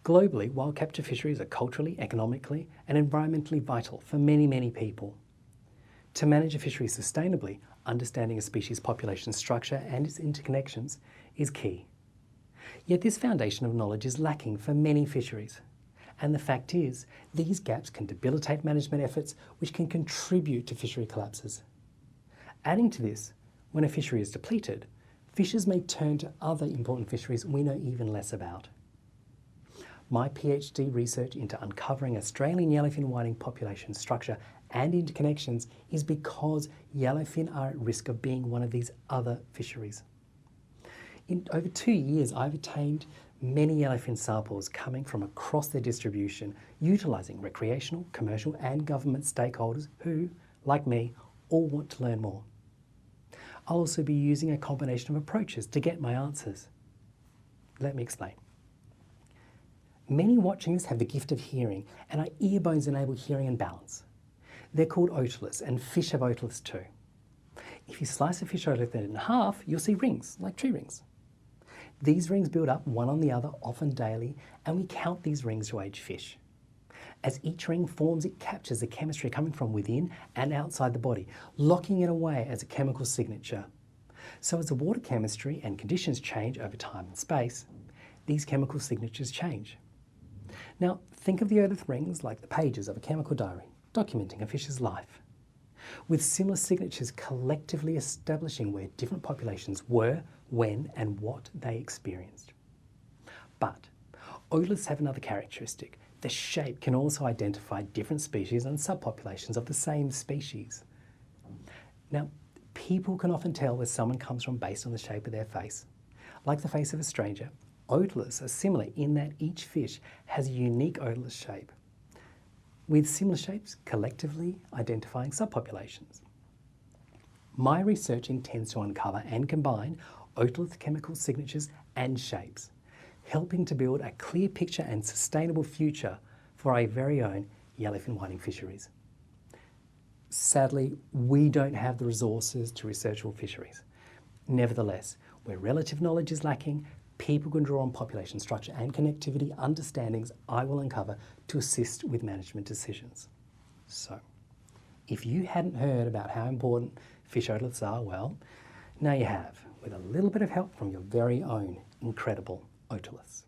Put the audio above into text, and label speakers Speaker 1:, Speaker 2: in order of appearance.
Speaker 1: Globally, wild capture fisheries are culturally, economically and environmentally vital for many, many people. To manage a fishery sustainably, understanding a species' population structure and its interconnections is key. Yet this foundation of knowledge is lacking for many fisheries. And the fact is, these gaps can debilitate management efforts which can contribute to fishery collapses. Adding to this, when a fishery is depleted, fishers may turn to other important fisheries we know even less about. My PhD research into uncovering Australian yellowfin whiting population structure and interconnections is because yellowfin are at risk of being one of these other fisheries. In over 2 years, I've obtained many yellowfin samples coming from across their distribution, utilising recreational, commercial and government stakeholders who, like me, all want to learn more. I'll also be using a combination of approaches to get my answers. Let me explain. Many watching this have the gift of hearing, and our ear bones enable hearing and balance. They're called otoliths, and fish have otoliths too. If you slice a fish otolith in half, you'll see rings, like tree rings. These rings build up one on the other, often daily, and we count these rings to age fish. As each ring forms, it captures the chemistry coming from within and outside the body, locking it away as a chemical signature. So as the water chemistry and conditions change over time and space, these chemical signatures change. Now, think of the otolith rings like the pages of a chemical diary, documenting a fish's life, with similar signatures collectively establishing where different populations were, when, and what they experienced. But otoliths have another characteristic. The shape can also identify different species and subpopulations of the same species. Now, people can often tell where someone comes from based on the shape of their face. Like the face of a stranger, otoliths are similar in that each fish has a unique otolith shape, with similar shapes collectively identifying subpopulations. My research intends to uncover and combine otolith chemical signatures and shapes, helping to build a clear picture and sustainable future for our very own yellowfin whiting fisheries. Sadly, we don't have the resources to research all fisheries. Nevertheless, where relative knowledge is lacking, people can draw on population structure and connectivity understandings I will uncover to assist with management decisions. So, if you hadn't heard about how important fish otoliths are, well, now you have, with a little bit of help from your very own incredible otoliths.